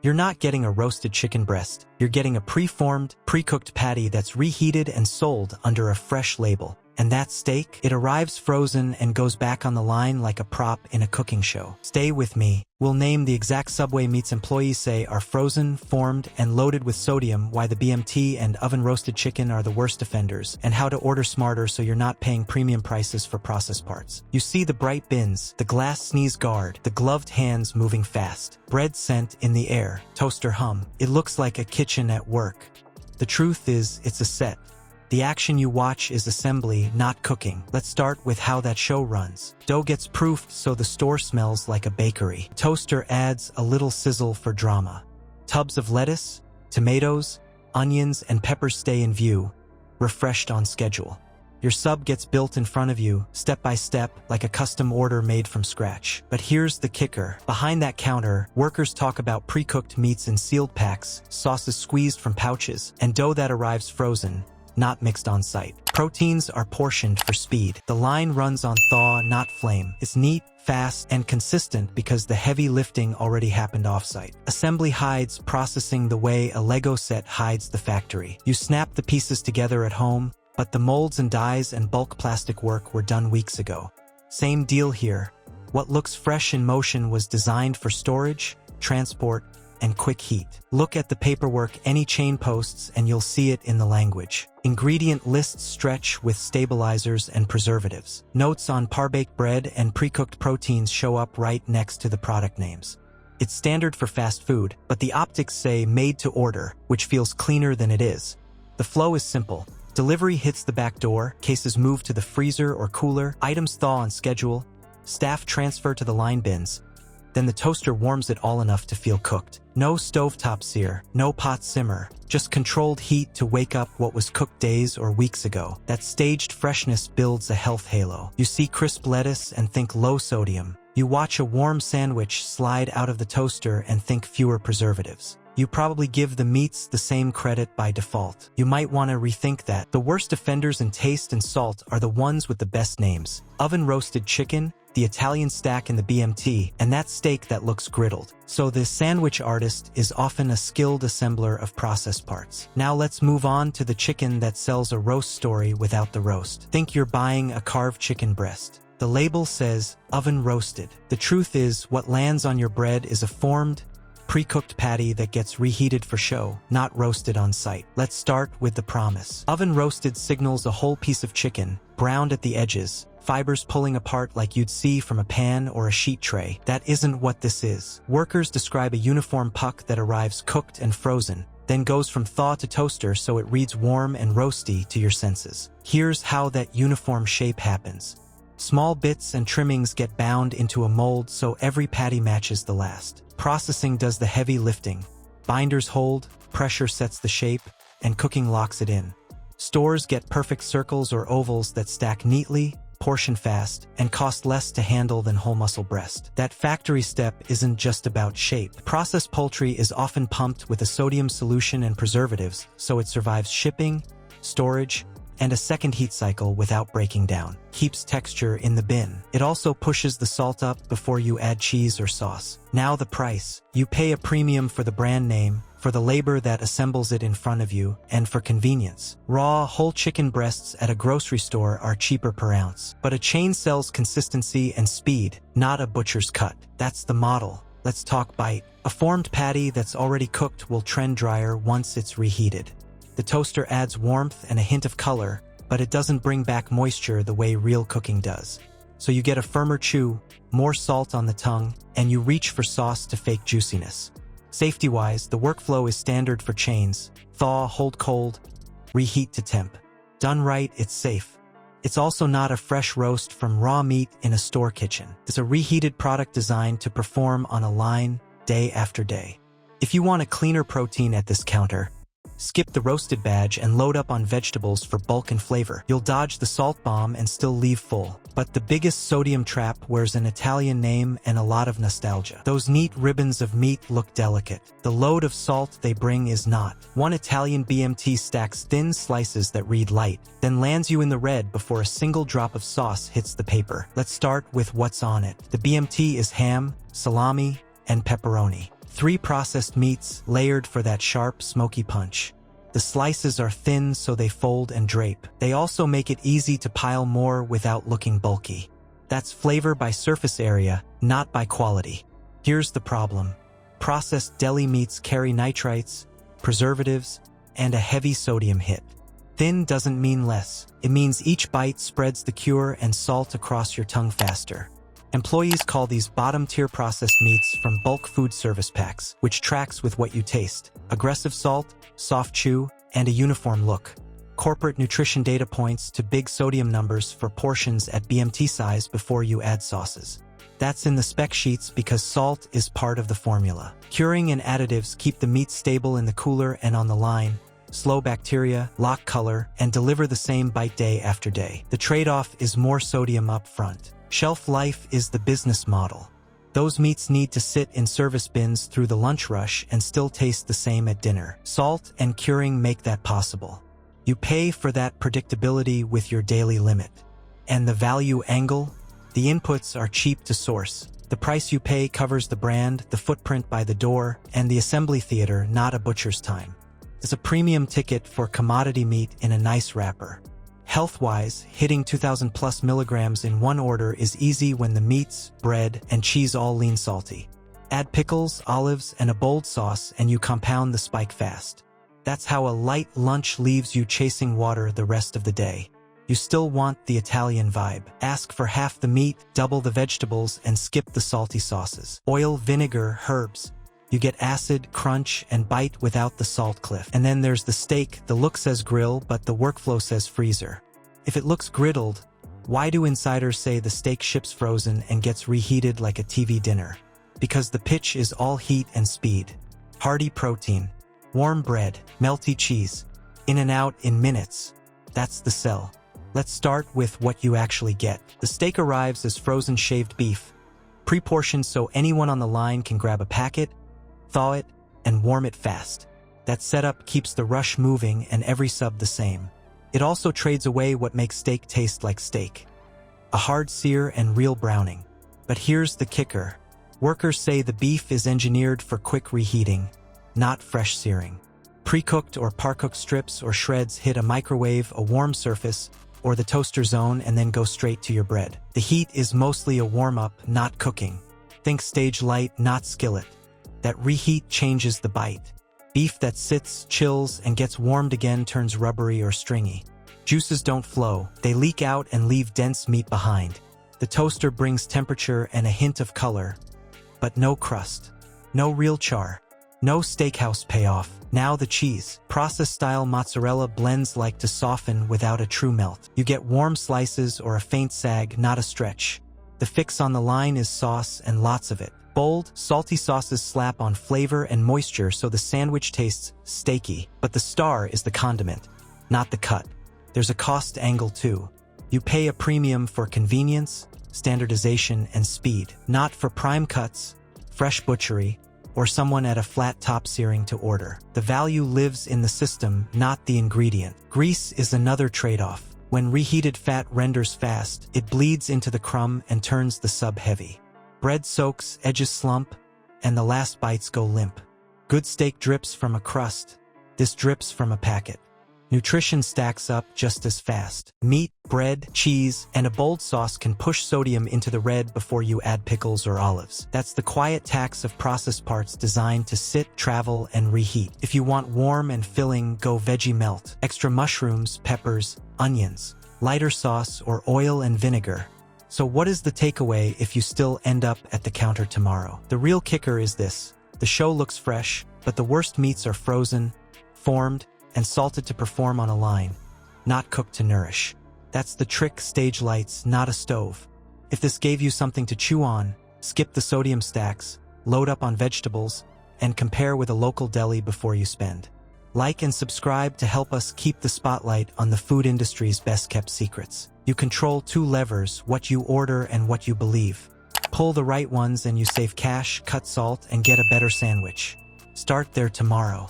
You're not getting a roasted chicken breast. You're getting a pre-formed, pre-cooked patty that's reheated and sold under a fresh label. And that steak, it arrives frozen and goes back on the line like a prop in a cooking show. Stay with me. We'll name the exact Subway meats employees say are frozen, formed, and loaded with sodium, why the BMT and oven-roasted chicken are the worst offenders, and how to order smarter so you're not paying premium prices for processed parts. You see the bright bins, the glass sneeze guard, the gloved hands moving fast, bread scent in the air, toaster hum. It looks like a kitchen at work. The truth is, it's a set. The action you watch is assembly, not cooking. Let's start with how that show runs. Dough gets proofed so the store smells like a bakery. Toaster adds a little sizzle for drama. Tubs of lettuce, tomatoes, onions, and peppers stay in view, refreshed on schedule. Your sub gets built in front of you, step by step, like a custom order made from scratch. But here's the kicker. Behind that counter, workers talk about pre-cooked meats in sealed packs, sauces squeezed from pouches, and dough that arrives frozen, not mixed on site. Proteins are portioned for speed. The line runs on thaw, not flame. It's neat, fast, and consistent because the heavy lifting already happened off-site. Assembly hides processing the way a Lego set hides the factory. You snap the pieces together at home, but the molds and dies and bulk plastic work were done weeks ago. Same deal here. What looks fresh in motion was designed for storage, transport, and quick heat. Look at the paperwork any chain posts and you'll see it in the language. Ingredient lists stretch with stabilizers and preservatives. Notes on par-baked bread and pre-cooked proteins show up right next to the product names. It's standard for fast food, but the optics say made to order, which feels cleaner than it is. The flow is simple. Delivery hits the back door, cases move to the freezer or cooler, items thaw on schedule, staff transfer to the line bins. Then the toaster warms it all enough to feel cooked. No stovetop sear, no pot simmer, just controlled heat to wake up what was cooked days or weeks ago. That staged freshness builds a health halo. You see crisp lettuce and think low sodium. You watch a warm sandwich slide out of the toaster and think fewer preservatives. You probably give the meats the same credit by default. You might want to rethink that. The worst offenders in taste and salt are the ones with the best names. Oven-roasted chicken, the Italian stack in the BMT, and that steak that looks griddled. So the sandwich artist is often a skilled assembler of processed parts. Now let's move on to the chicken that sells a roast story without the roast. Think you're buying a carved chicken breast. The label says oven roasted. The truth is, what lands on your bread is a formed, pre-cooked patty that gets reheated for show, not roasted on site. Let's start with the promise. Oven roasted signals a whole piece of chicken, browned at the edges, fibers pulling apart like you'd see from a pan or a sheet tray. That isn't what this is. Workers describe a uniform puck that arrives cooked and frozen, then goes from thaw to toaster so it reads warm and roasty to your senses. Here's how that uniform shape happens. Small bits and trimmings get bound into a mold so every patty matches the last. Processing does the heavy lifting. Binders hold, pressure sets the shape, and cooking locks it in. Stores get perfect circles or ovals that stack neatly, portion fast, and cost less to handle than whole muscle breast. That factory step isn't just about shape. Processed poultry is often pumped with a sodium solution and preservatives, so it survives shipping, storage, and a second heat cycle without breaking down. Keeps texture in the bin. It also pushes the salt up before you add cheese or sauce. Now the price. You pay a premium for the brand name, for the labor that assembles it in front of you, and for convenience. Raw, whole chicken breasts at a grocery store are cheaper per ounce. But a chain sells consistency and speed, not a butcher's cut. That's the model. Let's talk bite. A formed patty that's already cooked will trend drier once it's reheated. The toaster adds warmth and a hint of color, but it doesn't bring back moisture the way real cooking does. So you get a firmer chew, more salt on the tongue, and you reach for sauce to fake juiciness. Safety-wise, the workflow is standard for chains: thaw, hold cold, reheat to temp. Done right, it's safe. It's also not a fresh roast from raw meat in a store kitchen. It's a reheated product designed to perform on a line day after day. If you want a cleaner protein at this counter, skip the roasted badge and load up on vegetables for bulk and flavor. You'll dodge the salt bomb and still leave full. But the biggest sodium trap wears an Italian name and a lot of nostalgia. Those neat ribbons of meat look delicate. The load of salt they bring is not. One Italian BMT stacks thin slices that read light, then lands you in the red before a single drop of sauce hits the paper. Let's start with what's on it. The BMT is ham, salami, and pepperoni. 3 processed meats layered for that sharp, smoky punch. The slices are thin so they fold and drape. They also make it easy to pile more without looking bulky. That's flavor by surface area, not by quality. Here's the problem. Processed deli meats carry nitrites, preservatives, and a heavy sodium hit. Thin doesn't mean less. It means each bite spreads the cure and salt across your tongue faster. Employees call these bottom-tier processed meats from bulk food service packs, which tracks with what you taste. Aggressive salt, soft chew, and a uniform look. Corporate nutrition data points to big sodium numbers for portions at BMT size before you add sauces. That's in the spec sheets because salt is part of the formula. Curing and additives keep the meat stable in the cooler and on the line, slow bacteria, lock color, and deliver the same bite day after day. The trade-off is more sodium up front. Shelf life is the business model. Those meats need to sit in service bins through the lunch rush and still taste the same at dinner. Salt and curing make that possible. You pay for that predictability with your daily limit. And the value angle? The inputs are cheap to source. The price you pay covers the brand, the footprint by the door, and the assembly theater, not a butcher's time. It's a premium ticket for commodity meat in a nice wrapper. Health-wise, hitting 2,000 plus milligrams in one order is easy when the meats, bread, and cheese all lean salty. Add pickles, olives, and a bold sauce and you compound the spike fast. That's how a light lunch leaves you chasing water the rest of the day. You still want the Italian vibe. Ask for half the meat, double the vegetables, and skip the salty sauces. Oil, vinegar, herbs. You get acid, crunch, and bite without the salt cliff. And then there's the steak. The look says grill, but the workflow says freezer. If it looks griddled, why do insiders say the steak ships frozen and gets reheated like a TV dinner? Because the pitch is all heat and speed. Hearty protein, warm bread, melty cheese, in and out in minutes. That's the sell. Let's start with what you actually get. The steak arrives as frozen shaved beef, pre-portioned so anyone on the line can grab a packet, thaw it, and warm it fast. That setup keeps the rush moving and every sub the same. It also trades away what makes steak taste like steak. A hard sear and real browning. But here's the kicker. Workers say the beef is engineered for quick reheating, not fresh searing. Pre-cooked or par-cooked strips or shreds hit a microwave, a warm surface, or the toaster zone and then go straight to your bread. The heat is mostly a warm-up, not cooking. Think stage light, not skillet. That reheat changes the bite. Beef that sits, chills, and gets warmed again turns rubbery or stringy. Juices don't flow, they leak out and leave dense meat behind. The toaster brings temperature and a hint of color, but no crust, no real char, no steakhouse payoff. Now the cheese. Process-style mozzarella blends like to soften without a true melt. You get warm slices or a faint sag, not a stretch. The fix on the line is sauce and lots of it. Bold, salty sauces slap on flavor and moisture so the sandwich tastes steaky. But the star is the condiment, not the cut. There's a cost angle too. You pay a premium for convenience, standardization, and speed, not for prime cuts, fresh butchery, or someone at a flat top searing to order. The value lives in the system, not the ingredient. Grease is another trade-off. When reheated fat renders fast, it bleeds into the crumb and turns the sub heavy. Bread soaks, edges slump, and the last bites go limp. Good steak drips from a crust. This drips from a packet. Nutrition stacks up just as fast. Meat, bread, cheese, and a bold sauce can push sodium into the red before you add pickles or olives. That's the quiet tax of processed parts designed to sit, travel, and reheat. If you want warm and filling, go veggie melt. Extra mushrooms, peppers, onions, lighter sauce, or oil and vinegar. So what is the takeaway if you still end up at the counter tomorrow? The real kicker is this. The show looks fresh, but the worst meats are frozen, formed, and salted to perform on a line, not cooked to nourish. That's the trick. Stage lights, not a stove. If this gave you something to chew on, skip the sodium stacks, load up on vegetables, and compare with a local deli before you spend. Like and subscribe to help us keep the spotlight on the food industry's best-kept secrets. You control 2 levers, what you order and what you believe. Pull the right ones and you save cash, cut salt, and get a better sandwich. Start there tomorrow.